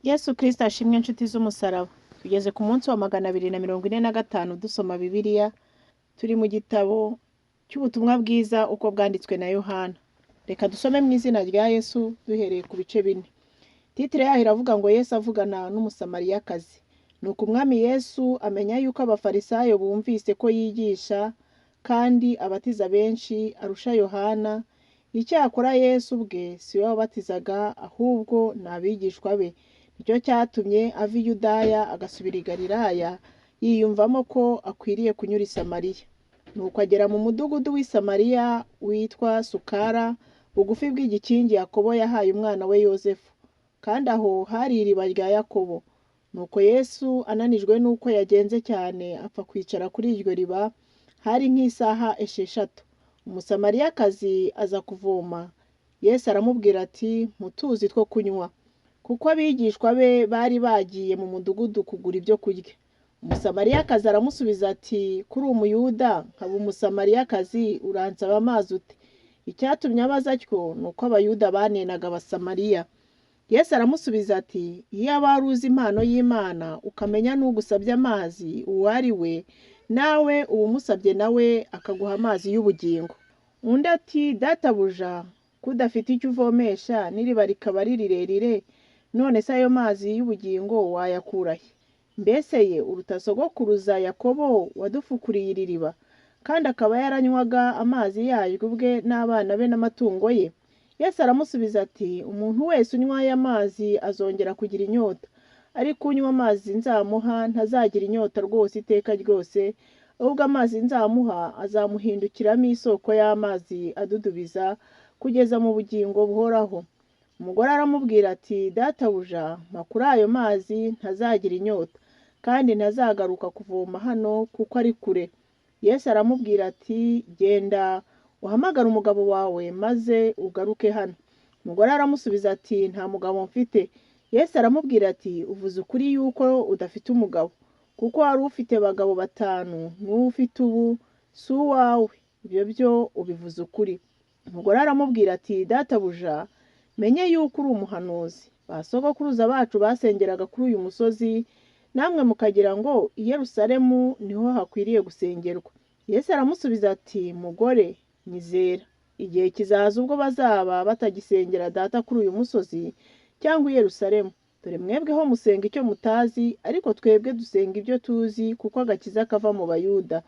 Yesu Kristo ashimwe inshuti z'umusaraba. Tugeze ku munsi wa 245 dusoma Bibiliya, turi mu gitabo cy'ubutumwa bwiza uko bwanditswe na Yohana. Reka dusome mu izina rya Yesu duhereye ku bice bine. Titire yaho iravuga ngo Yesu avugana n'umusamariyakazi. Nuko umwami Yesu amenya yuko abafarisayo bumvise ko yigisha kandi abatiza benshi arusha Yohana. Icyakora Yesu ubwe si we wabatizaga, ahubwo ni abigishwa be. Nicyo cyatumye ava i Yudaya agasubira i Galilaya, yiyumvamo ko akwiriye kunyura i Samariya. Nuko agera mu mudugudu w'i Samariya witwa Sukara, bugufi bw'igikingi Yakobo yahaye umwana we Yozefu. Kandi aho hari iriba rya Yakobo. Nuko Yesu ananijwe n'uko yagenze cyane, apfa kwicara kuri iryo riba. Hari nk'isaha 6. Umusamariyakazi aza kuvoma. Yesu aramubwira ati, mutuzi two kunywa. Kuko abigishwa be bari bagiye mu mudugudu kugura ibyo kurya. Umusamariyakazi aramusubiza ati, kuri umuyuda nkaba umusamariyakazi uransaba amazi ute? Icyatumye abaza atyo ni uko abayuda banenaga abasamariya. Yesu aramusubiza ati, iyo aba wari uzi impano y'Imana ukamenya n'ugusabye amazi uwo ari we, nawe uba umusabye nawe akaguha amazi y'ubugingo. Undi ati, databuja, ko udafite icyo uvomesha n'iriba rikaba ari rirerire, none se ayo mazi y'ubugingo wayakura he? Mbese ye uruta sogokuruza Yakobo wadufukuriye iri riba, kandi akaba yaranywaga amazi yaryo ubwe n'abana be n'amatungo ye? Yesu aramusubiza ati, umuntu wese unywa aya mazi azongera kugira inyota, ariko unywa amazi nzamuha ntazagira inyota rwose iteka ryose, ahubwo amazi nzamuha azamuhindukiramo isoko y'amazi adudubiza kugeza mu bugingo buhoraho. Umugore aramubwira ati, databuja, mpa kuri ayo mazi ntazagira inyota, kandi ntazagaruka kuvoma hano kuko ari kure. Yesu aramubwira ati, genda uhamagare umugabo wawe maze ugaruke hano. Umugore aramusubiza ati, nta mugabo mfite. Yesu aramubwira ati, uvuze ukuri yuko udafite umugabo, kuko wari ufite abagabo 5, n'uwo ufite ubu si uwawe. Ibyo byo ubivuze ukuri. Umugore aramubwira ati, databuja, menye yuko uri umuhanuzi. Ba sogokuruza bacu basengeraga kuri uyu musozi, namwe mukagira ngo i Yerusalemu niho hakwiriye gusengerwa. Yesu aramusubiza ati, mugore, nyizera, igihe kizaza ubwo bazaba batagisengera data kuri uyu musozi cyangwa i Yerusalemu. Dore mwebweho musenga icyo mutazi, ariko twebwe dusenga ibyo tuzi, kuko agakiza kava mu Bayuda.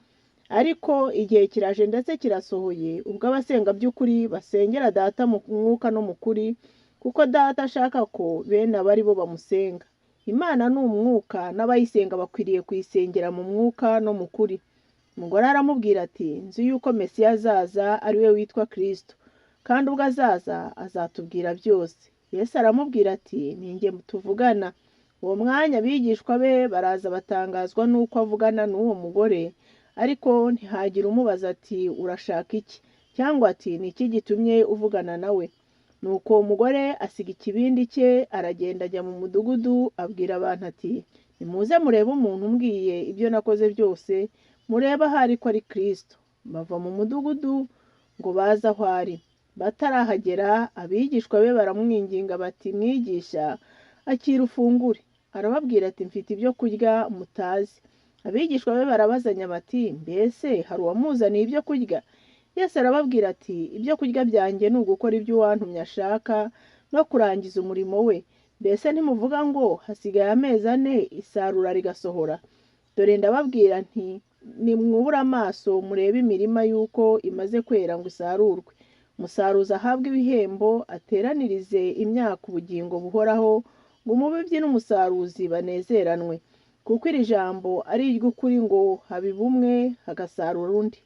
Ariko igihe kiraje ndetse kirasohoye, ubwo abasenga by'ukuri basengera data mu mwuka no mu kuri, kuko data ashaka ko bene aba ari bo bamusenga. Imana ni umwuka, n'abayisenga bakwiriye kuyisengera mu mwuka no mu kuri. Umugore aramubwira ati, nzi yuko Mesiya azaza ari we witwa Kristo, kandi ubwo azaza azatubwira byose. Yesu aramubwira ati, ni jye tuvugana. Uwo mwanya abigishwa be baraza batangazwa n'uko avugana n'uwo mugore, ariko ntihagire umubaza ati, urashaka iki? Cyangwa ati, ni iki gitumye uvugana nawe? Nuko uwo mugore asiga ikibindi cye aragenda ajya mu mudugudu, abwira abantu ati, nimuze murebe umuntu umbwiye ibyo nakoze byose, murebe ahari ko ari Kristo. Bava mu mudugudu ngo baze aho ari. Batarahagera, abigishwa be baramwinginga bati, mwigisha, akira ufungure. Arababwira ati, mfite ibyo kurya mutazi. Abigishwa be barabazanya bati, mbese hari uwamuzaniye ibyo kurya? Yesu arababwira ati, ibyo kurya byanjye ni ugukora ibyo uwantumye ashaka no kurangiza umurimo we. Mbese ntimuvuga ngo hasigaye amezi 4 isarura rigasohora? Dore ndababwira nti, nimwubura amaso murebe imirima yuko imaze kwera ngo isarurwe. Umusaruzi ahabwe ibihembo, ateranirize imyaka ubugingo buhoraho, ngo umubibyi n'umusaruzi banezeranwe. Kuko iri jambo ari iry'ukuri ngo habiba umwe hagasarura undi.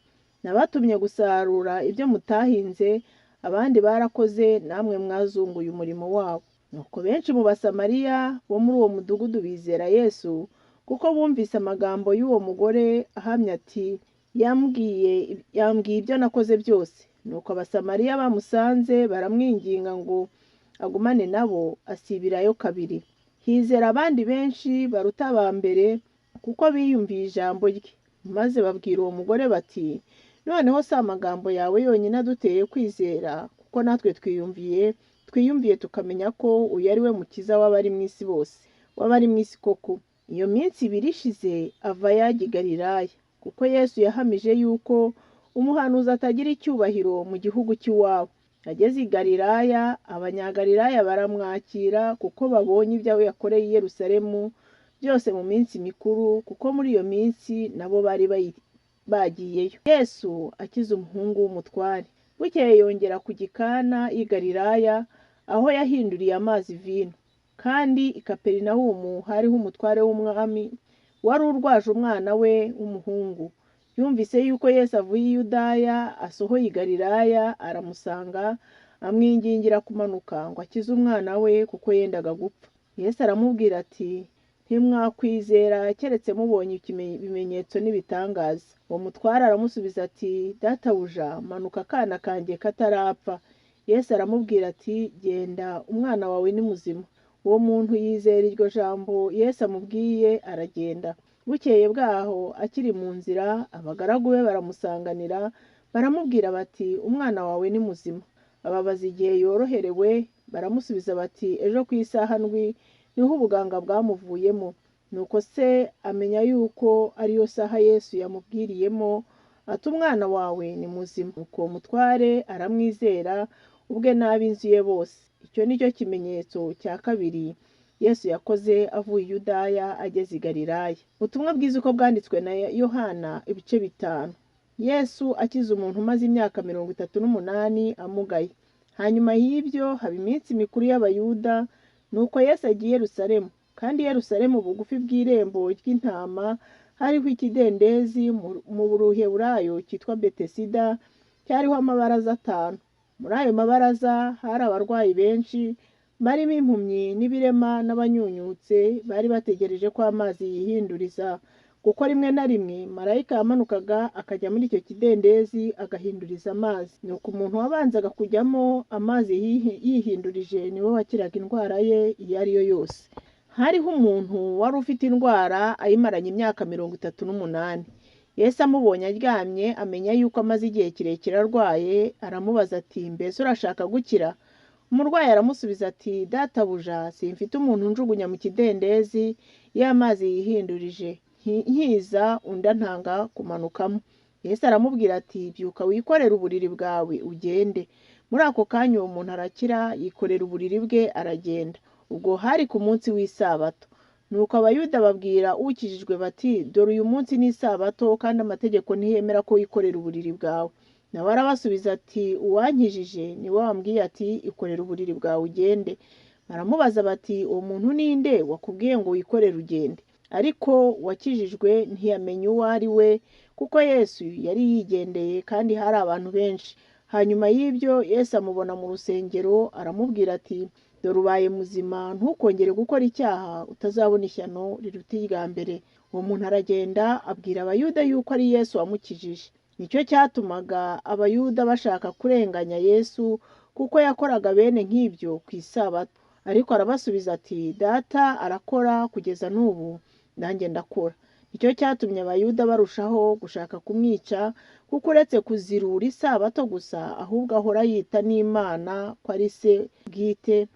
Nabatumye gusarura ibyo mutahinze, abandi barakoze, namwe mwazunguye umurimo wabo. Nuko benshi mu Basamariya bo muri uwo mudugudu bizera Yesu, kuko bumvise amagambo y'uwo mugore ahamya ati, yambwiye ibyo nakoze byose. Nuko Abasamariya bamusanze baramwinginga ngo agumane nabo, asibirayo 2. Hizera abandi benshi baruta aba mbere, kuko biyumviye ijambo rye. Maze babwira uwo mugore bati, noneho si amagambo yawe yonyine aduteye kwizera, kuko natwe twiyumviye twiyumviye tukamenya ko uyu ari we mukiza w'abari mu isi bose, w'abari mu isi koko. Iyo minsi ibiri ishize ava yajya i Galilaya, kuko Yesu yahamije yuko umuhanuzi atagira icyubahiro mu gihugu cy'iwabo. Ageze i Galilaya, abanyagalilaya baramwakira kuko babonye ibyo yakoreye i Yerusalemu byose mu minsi mikuru, kuko muri iyo minsi nabo bari bagiyeyo. Yesu akiza umuhungu w'umutware. Bukeye yongera kujya i Kana y'i Galilaya, aho yahinduriye amazi vino. Kandi i Kaperinawumu hariho umutware w'umwami wari urwaje umwana we w'umuhungu. Yumvise yuko Yesu avuye i Yudaya asohoye i Galilaya, aramusanga amwingingira kumanuka ngo akize umwana we kuko yendaga gupfa. Yesu aramubwira ati, ntimwakwizera keretse mubonye ibimenyetso n'ibitangaza. Uwo mutware aramusubiza ati, databuja, manuka akana kanjye katarapfa. Yesu aramubwira ati, genda, umwana wawe ni muzima. Uwo muntu yizera iryo jambo Yesu amubwiye, aragenda. Bukeye bwaho akiri mu nzira, abagaragu be baramusanganira, baramubwira bati, umwana wawe ni muzima. Ababaza igihe yoroherewe, baramusubiza bati, ejo ku isaha ndwi niho ubuganga bwamuvuyemo. Nuko se amenya yuko ariyo saha Yesu yamubwiriyemo ati, umwana wawe ni muzima. Nuko uwo mutware aramwizera, ubwe n'ab'inzu ye bose. Icyo ni cyo kimenyetso cya kabiri Yesu yakoze avuye i Yudaya ageze i Galilaya. Ubutumwa bwiza uko bwanditswe na Yohana, ibice 5. Yesu akiza umuntu umaze imyaka 38 amugaye. Hanyuma y'ibyo haba iminsi mikuru y'Abayuda, nuko Yesu agiye i Yerusalemu. Kandi Yerusalemu bugufi bw'irembo ry'intama hariho ikidendezi mu Ruheburayo cyitwa Betesida, cyariho amabaraza 5. Muri ayo mabaraza hari abarwayi benshi, barimo impumyi n'ibirema n'abanyunyutse, bari bategereje ko amazi yihinduriza, kuko rimwe na rimwe marayika yamanukaga akajya muri icyo kidendezi agahinduriza amazi. Nuko umuntu wabanzaga kujyamo amazi yihindurije niwe wakiraga indwara ye iyo ari yo yose. Hariho umuntu wari ufite indwara ayimaranye imyaka 38. Yesu amubonye aryamye, amenya yuko amaze igihe kirekire arwaye, aramubaza ati, mbese urashaka gukira? Umurwayi aramusubiza ati, databuja, simfite umuntu njugunya mu kidendezi iyo amazi yihindurije. Nkiza undi antanga kumanukamo. Yesu aramubwira ati, byuka wikorere uburiri bwawe ugende. Muri ako kanya uwo muntu arakira, yikorera uburiri bwe aragenda. Ubwo hari ku munsi w'isabato. Nuko Abayuda babwira ukijijwe bati, dore uyu munsi ni isabato, kandi amategeko ntiyemera ko wikorera uburiri bwawe. Nawe arabasubiza ati, uwankijije niwe wambwiye ati, ikorera uburiri bwawe ugende. Baramubaza bati, uwo muntu ninde wakubwiye ngo wikorere ugende? Ariko wakijijwe ntiyamenye uwo ari we, kuko Yesu yari yigendeye kandi hari abantu benshi. Hanyuma y'ibyo Yesu amubona mu rusengero, aramubwira ati, dore ubaye muzima, ntukongere gukora icyaha, utazabona ishyano riruta irya mbere. Uwo muntu aragenda abwira Abayuda yuko ari Yesu wamukijije. Nicyo cyatumaga Abayuda bashaka kurenganya Yesu, kuko yakoraga bene nk'ibyo ku isabato. Ariko arabasubiza ati, data arakora kugeza n'ubu, nanjye ndakora. Nicyo cyatumye Abayuda barushaho gushaka kumwica, kuko uretse kuzirura isabato gusa, ahubwo ahora yita n'Imana ko ari se bwite,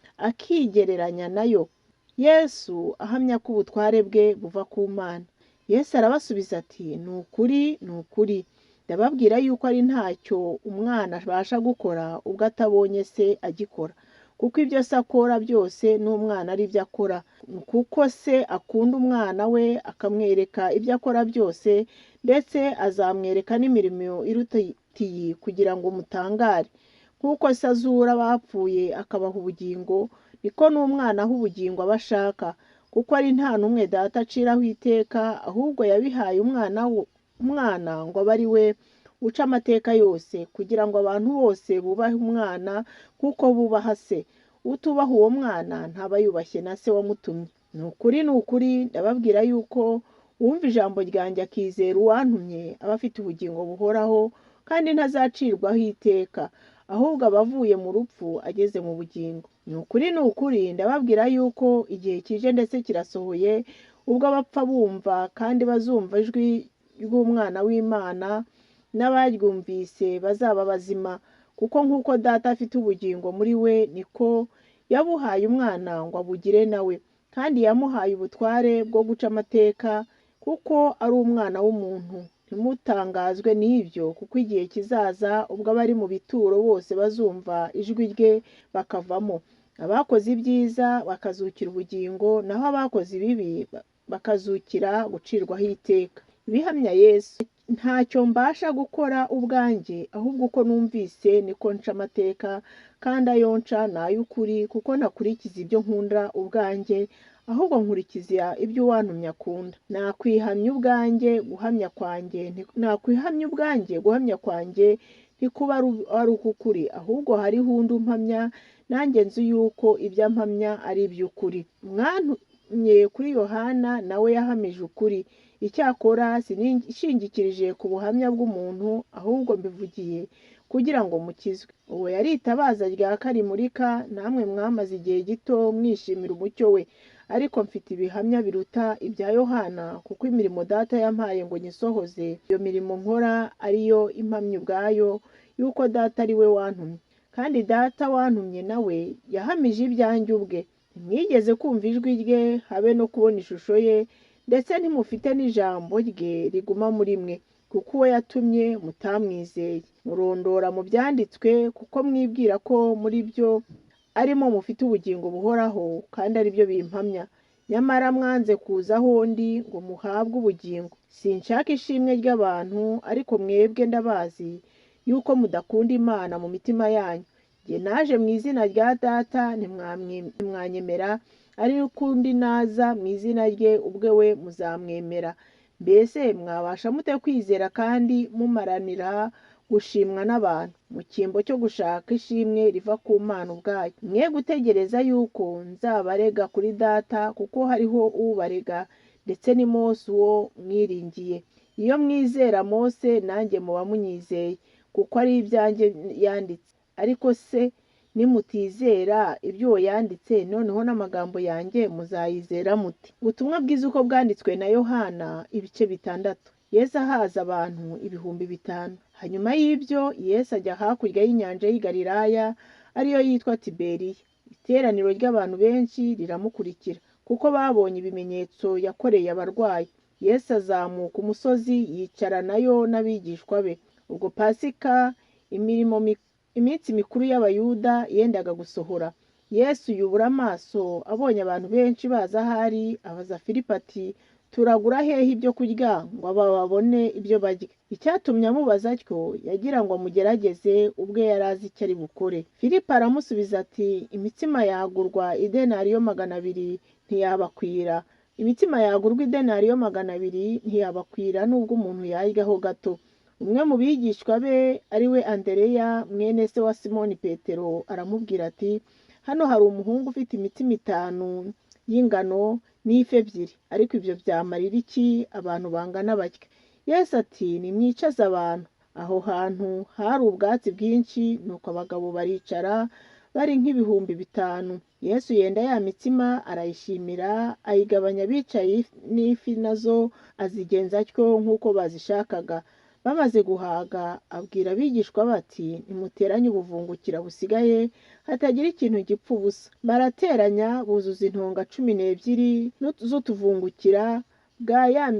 akigereranya nayo. Yesu ahamya ko ubutware bwe buva ku Mana. Yesu arabasubiza ati, ni ukuri, ni ukuri, ndababwira yuko ari ntacyo umwana abasha gukora ubwo atabonye se agikora. Kuko ibyo se akora byose n'umwana ari byo akora. Kuko se akunda umwana we, akamwereka ibyo akora byose, ndetse azamwereka n'imirimo iruta iyi kugira ngo mutangare. Nk'uko se azura abapfuye akabaha ubugingo, niko n'umwana aha ubugingo aba ashaka. Kuko ari nta n'umwe data aciraho iteka, ahubwo yabihaye umwana ngo abe ari we uca amateka yose, kugira ngo abantu bose bubahe umwana nk'uko bubaha se. Utubaha uwo mwana ntaba yubashye na se wamutumye. Ni ukuri, ni ukuri, ndababwira yuko uwumva ijambo ryanjye akizera uwantumye aba afite ubugingo buhoraho, kandi ntazacirwaho iteka, ahubwo aba avuye mu rupfu ageze mu bugingo. Ni ukuri, ni ukuri, ndababwira yuko igihe kije ndetse kirasohoye, ubwo abapfa bumva kandi bazumva ijwi ry'Umwana w'Imana, n'abaryumvise bazaba bazima. kuko nk'uko Data afite ubugingo muri we niko yabuhaye umwana ngo abugire nawe, kandi yamuhaye ubutware bwo guca amateka kuko ari umwana w'umuntu. Ntimutangazwe n'ibyo, kuko igihe kizaza ubwo abari mu bituro bose bazumva ijwi rye bakavamo, abakoze ibyiza bakazukira ubugingo, naho abakoze ibibi bakazukira gucirwaho iteka. Ibihamya Yesu: ntacyo mbasha gukora ubwanjye, ahubwo uko numvise niko nca amateka, kandi ayo nca ni ay'ukuri, kuko ntakurikiza ibyo nkunda ubwanjye, ahubwo nkurikiza ibyo uwantumye akunda. Nakwihamya ubwanjye guhamya kwanjye ntikuba ari uk'ukuri, ahubwo hariho undi umpamya, nanjye nzi yuko ibyo ampamya ari iby'ukuri. Mwantumye kuri Yohana nawe yahamije ukuri. Icyakora sinishingikirije ku buhamya bw'umuntu, ahubwo mbivugiye kugira ngo mukizwe. Uwo yari itabaza ryaka rimurika, namwe mwamaze igihe gito mwishimira umucyo we. Ariko mfite ibihamya biruta ibya Yohana, kuko imirimo Data yampaye ngo nyisohoze, iyo mirimo nkora ariyo impamya ubwayo yuko Data ari we wantumye. Kandi Data wantumye nawe yahamije ibyanjye ubwe. Ntimwigeze kumva ijwi rye, habe no kubona ishusho ye, ndetse ntimufite n'ijambo rye riguma muri mwe, kuko uwo yatumye mutamwizeye. Murondora mu byanditswe, kuko mwibwira ko muri byo arimo mufite ubugingo buhoraho, kandi ari byo bimpamya. Nyamara mwanze kuza aho ndi ngo muhabwe ubugingo. Sinshaka ishimwe ry'abantu, ariko mwebwe ndabazi yuko mudakunda Imana mu mitima yanyu. Jye naje mu izina rya Data, ntimwanyemera, ariko undi naza mu izina rye ubwe we muzamwemera. Mbese mwabasha mute kwizera kandi mumaranira gushimwa n'abantu, mu cyimbo cyo gushaka ishimwe riva ku Mana ubwayo? Mwe gutegereza yuko nzabarega kuri Data, kuko hariho ubarega, ndetse ni Mose uwo mwiringiye. Iyo mwizera Mose, nanjye muba munyizeye, kuko ari ibyanjye yanditse. Ariko se nimutizera ibyo uwo yanditse, noneho n'amagambo yanjye muzayizera mute? Ubutumwa bwiza uko bwanditswe na Yohana, ibice 6. Yesu ahaza abantu 5,000. Hanyuma y'ibyo Yesu ajya hakurya y'inyanja y'i Galilaya, ariyo yitwa Tiberiya. Iteraniro ry'abantu benshi riramukurikira, kuko babonye ibimenyetso yakoreye abarwayi. Yesu azamuka umusozi yicara nayo n'abigishwa be. Ubwo Pasika, iminsi mikuru y'Abayuda yendaga gusohora. Yesu yubura amaso, abonye abantu benshi baza ahari, abaza Filipo ati: turagura hehe ibyo kurya ngo aba babone ibyo barya? Icyatumye amubaza atyo, yagira ngo amugerageze ubwe yari azi icyo ari bukore. Filipo aramusubiza ati: imitsima yagurwa idenariyo 200 ntiyabakwira. Imitsima yagurwa idenariyo 200 ntiyabakwira, nubwo umuntu yaryaho gato. Umwe mu bigishwa be, ari we Andereya mwene se wa Simoni Petero, aramubwira ati: hano hari umuhungu ufite imitsima 5 y'ingano n'ifi 2, ariko ibyo byamarira iki abantu bangana batya? Yesu ati: nimwicaze abantu. Aho hantu hari ubwatsi bwinshi, nuko abagabo baricara bari nk'ibihumbi 5. Yesu yenda ya mitsima arayishimira, ayigabanya abicaye, n'ifi nazo azigenza atyo nk'uko bazishakaga. Bamaze guhaga, abwira abigishwa bati: nimuteranye ubuvungukira busigaye, hatagira ikintu gipfa ubusa. Barateranya, buzuza intonga 12 z'utuvungukira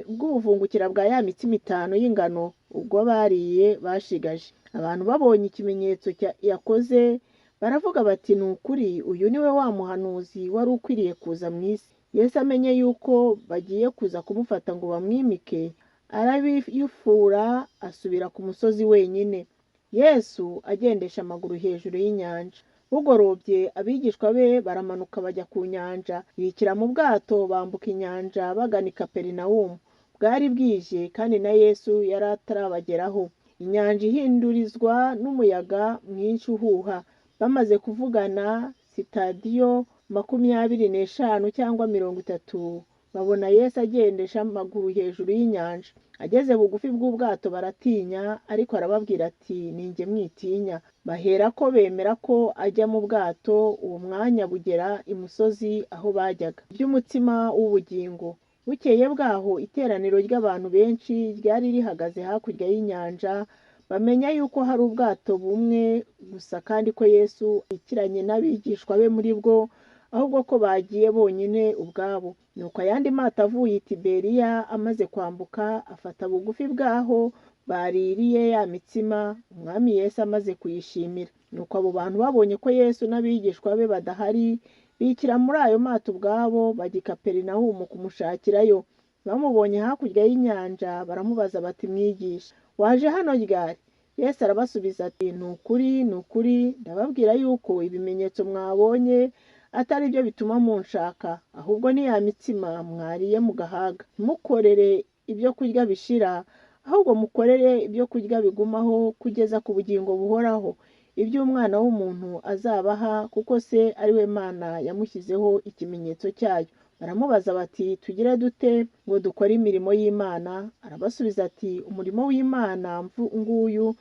bw'ubuvungukira bwa ya mitsima 5 y'ingano. Ubwo bariye bashigaje. Abantu babonye ikimenyetso yakoze, baravuga bati: ni ukuri uyu ni we wa muhanuzi wari ukwiriye kuza mu isi. Yesu amenye yuko bagiye kuza kumufata ngo bamwimike, arabiyufura asubira ku musozi wenyine. Yesu agendesha amaguru hejuru y'inyanja. Bugorobye, abigishwa be baramanuka bajya ku nyanja, bikira mu bwato bambuka inyanja bagana i Kaperinawumu. Bwari bwije, kandi na Yesu yari atarabageraho. Inyanja ihindurizwa n'umuyaga mwinshi uhuha. Bamaze kuvugana sitadiyo 25 cyangwa 30, babona Yesu agendesha amaguru hejuru y'inyanja. Ageze bugufi bw'ubwato baratinya, ariko arababwira ati: ninjye mwitinya. Baherako bemera ko ajya mu bwato. Uwo mwanya bugera imusozi aho bajyaga. Iby'umutsima w'ubugingo. Bukeye bwaho iteraniro ry'abantu benshi ryari rihagaze hakurya y'inyanja, bamenya yuko hari ubwato bumwe gusa kandi ko Yesu yikiranye n'abigishwa be muri bwo, ahubwo ko bagiye bonyine ubwabo. Nuko ayandi mato avuye i Tiberiya amaze kwambuka, afata bugufi bw'aho baririye ya mitsima, umwami Yesu amaze kuyishimira. Nuko abo bantu babonye ko Yesu n'abigishwa be badahari, bikira muri ayo mato ubwabo, bajya i Kaperinawumu kumushakirayo. Bamubonye hakurya y'inyanja, baramubaza bati, Mwigisha, waje hano ryari? Yesu arabasubiza ati, ni ukuri ndababwira yuko ibimenyetso mwabonye atari byo bituma munshaka, ahubwo ni ya mitsima mwariye mugahaga. Ntimukorere ibyo kurya bishira, ahubwo mukorere ibyo kurya bigumaho kugeza ku bugingo buhoraho, ibyo Umwana w'umuntu azabaha, kuko se ari we Mana yamushyizeho ikimenyetso cyayo. Baramubaza bati, tugire dute ngo dukore imirimo y'Imana? Arabasubiza ati, umurimo w'Imana nguyu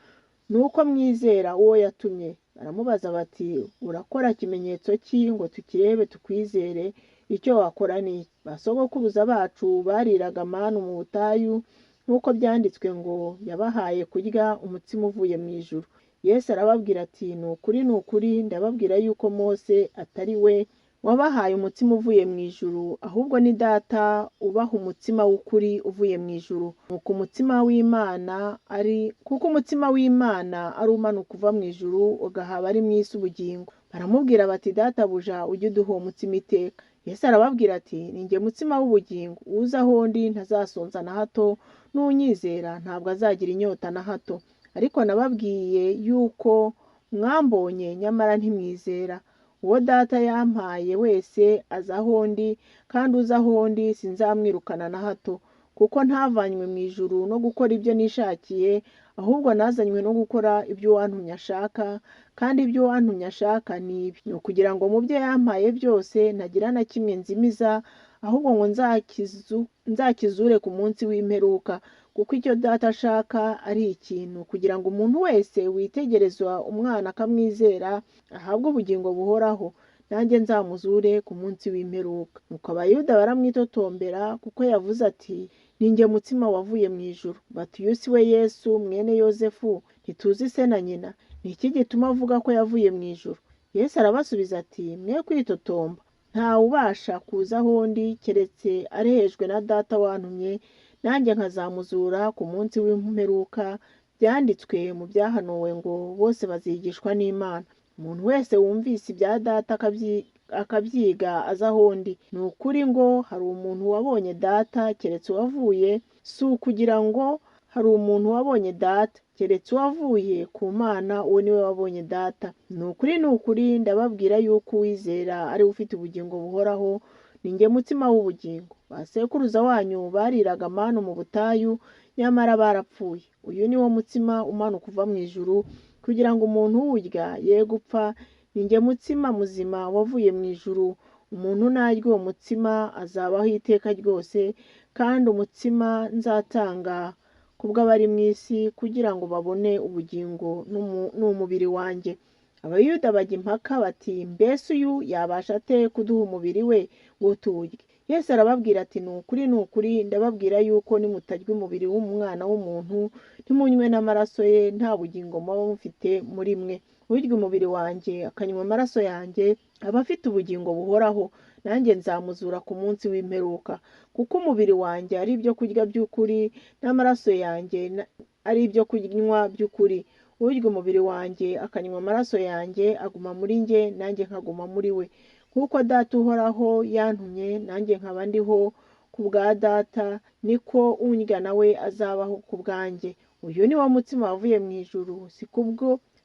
ni uko mwizera uwo yatumye. Baramubaza bati, urakora ikimenyetso ki ngo tukirebe tukwizere? Icyo wakora ni iki? Ba sogokuruza bacu bariraga manu mu butayu, nk'uko byanditswe ngo yabahaye kurya umutsima uvuye mu ijuru. Yesu arababwira ati, ni ukuri ndababwira yuko Mose atari we wabahaye umutsima uvuye mu ijuru, ahubwo ni Data ubaha umutsima w'ukuri uvuye mu ijuru. Kuko umutsima w'Imana ari umanuka uva mu ijuru ugaha abari mu isi ubugingo. Baramubwira bati, Databuja, ujye uduha uwo mutsima iteka. Yesu arababwira ati, ni jye mutsima w'ubugingo, uza aho ndi ntazasonza na hato, n'unyizera ntabwo azagira inyota na hato. Ariko nababwiye yuko mwambonye nyamara ntimwizera. Uwo Data yampaye wese aza aho ndi, kandi uza aho ndi sinzamwirukana na hato. Kuko ntavanywe mu ijuru no gukora ibyo nishakiye, ahubwo nazanywe no gukora ibyo uwantumye ashaka, kandi ibyo uwantumye ashaka ni ibi: ni ukugira ngo mu byo yampaye byose ntagira na kimwe nzimiza, ahubwo ngo nzakizure ku munsi w'imperuka. Kuko icyo Data ashaka ari ikintu, kugira ngo umuntu wese witegereza Umwana akamwizera ahabwe ubugingo buhoraho, nanjye nzamuzure ku munsi w'imperuka. Nuko Abayuda baramwitotombera, kuko yavuze ati, ni jye mutsima wavuye mu ijuru. Bati, uyu si we Yesu mwene Yozefu? Ntituzi se na nyina? Ni iki gituma avuga ko yavuye mu ijuru? Yesu arabasubiza ati, mwe kwitotomba. Ntawe ubasha kuza aho ndi keretse arehejwe na Data wantumye, nanjye nkazamuzura ku munsi w'imperuka. Byanditswe mu byahanuwe ngo bose bazigishwa n'Imana. Umuntu wese wumvise ibya Data akabyiga aza aho ndi. Ni ukuri ngo hari umuntu wabonye Data keretse uwavuye, si ukugira ngo hari umuntu wabonye Data keretse uwavuye ku Mana, uwo ni we wabonye Data. Ni ukuri ndababwira yuko uwizera ari we ufite ubugingo buhoraho, ni jye mutsima w'ubugingo. Ba sekuruza wanyu bariraga manu mu butayu, nyamara barapfuye. Uyu ni wo mutsima umanuka uva mu ijuru, kugira ngo umuntu uwurya ye gupfa. Ni jye mutsima muzima wavuye mu ijuru. Umuntu narya uwo mutsima azabaho iteka ryose, kandi umutsima nzatanga kubw'abari mu isi, kugira ngo babone ubugingo ni umubiri wanjye. Abayuda bajya impaka bati, mbese uyu yabasha ate kuduha umubiri we ngo tuwurye? Yesu arababwira ati, ni ukuri ndababwira yuko nimutarya umubiri w'Umwana w'umuntu, ntimunywe n'amaraso ye, nta bugingo muba mufite muri mwe. Urya umubiri wanjye akanywa amaraso yanjye aba afite ubugingo buhoraho, nanjye nzamuzura ku munsi w'imperuka. Kuko umubiri wanjye ari ibyo kurya by'ukuri, n'amaraso yanjye ari ibyo kunywa by'ukuri. Urya umubiri wanjye akanywa amaraso yanjye aguma muri njye, nanjye nkaguma muri we. Nk'uko Data uhoraho yantumye, nanjye nkaba ndiho ku bwa Data, niko undya nawe azabaho ku bwanjye. Uyu ni wo mutsima wavuye mu ijuru,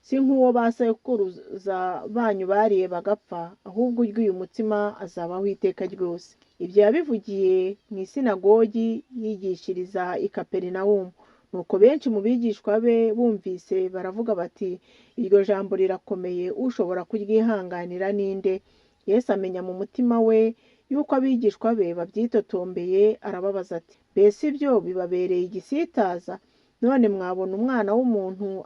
si nk'uwo ba sekuruza banyu bariye bagapfa, ahubwo urya uyu mutsima azabaho iteka ryose. Ibyo yabivugiye mu isinagogi yigishiriza i Kaperinawumu. Nuko benshi mu bigishwa be bumvise baravuga bati, iryo jambo rirakomeye, ushobora kuryihanganira ninde? Yesu amenya mu mutima we yuko abigishwa be babyitotombeye, arababaza ati, mbese ibyo bibabereye igisitaza? None mwabona umwana w'umuntu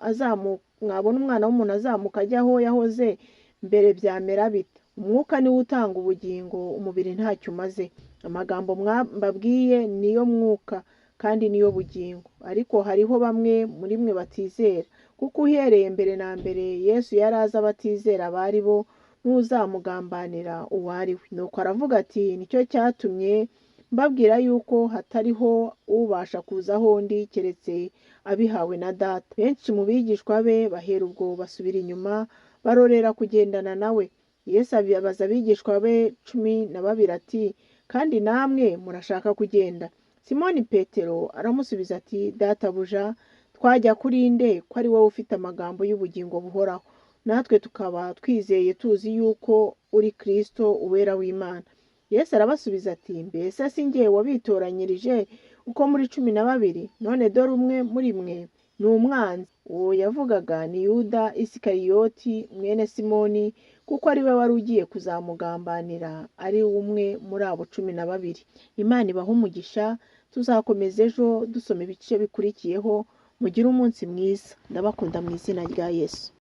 azamuka ajya aho yahoze mbere, byamera bite? Umwuka niwo utanga ubugingo, umubiri ntacyo umaze. Amagambo mbabwiye niyo mwuka kandi niyo bugingo. Ariko hariho bamwe muri mwe batizera. kuko uhereye mbere na mbere Yesu yari azi abatizera abari bo n'uzamugambanira uwo ari we. Nuko aravuga ati, nicyo cyatumye mbabwira yuko hatariho ubasha kuza aho ndi keretse abihawe na Data. Benshi mu bigishwa be bahera ubwo basubira inyuma, barorera kugendana nawe. Yesu abaza abigishwa be 12 ati, kandi namwe murashaka kugenda? Simoni Petero aramusubiza ati, Databuja, twajya kuri nde ko ari wowe ufite amagambo y'ubugingo buhoraho, natwe tukaba twizeye tuzi yuko uri Kristo uwera w'Imana. Yesu arabasubiza ati, mbese si njye wabitoranyirije uko muri 12? None dore umwe muri mwe ni umwanzi. Uwo yavugaga ni Yuda Isikariyoti mwene Simoni, kuko ari we wari ugiye kuzamugambanira, ari umwe muri abo 12. Imana ibahe umugisha. Tuzakomeza ejo dusoma ibice bikurikiyeho. Mugire umunsi mwiza. Ndabakunda mu izina rya Yesu.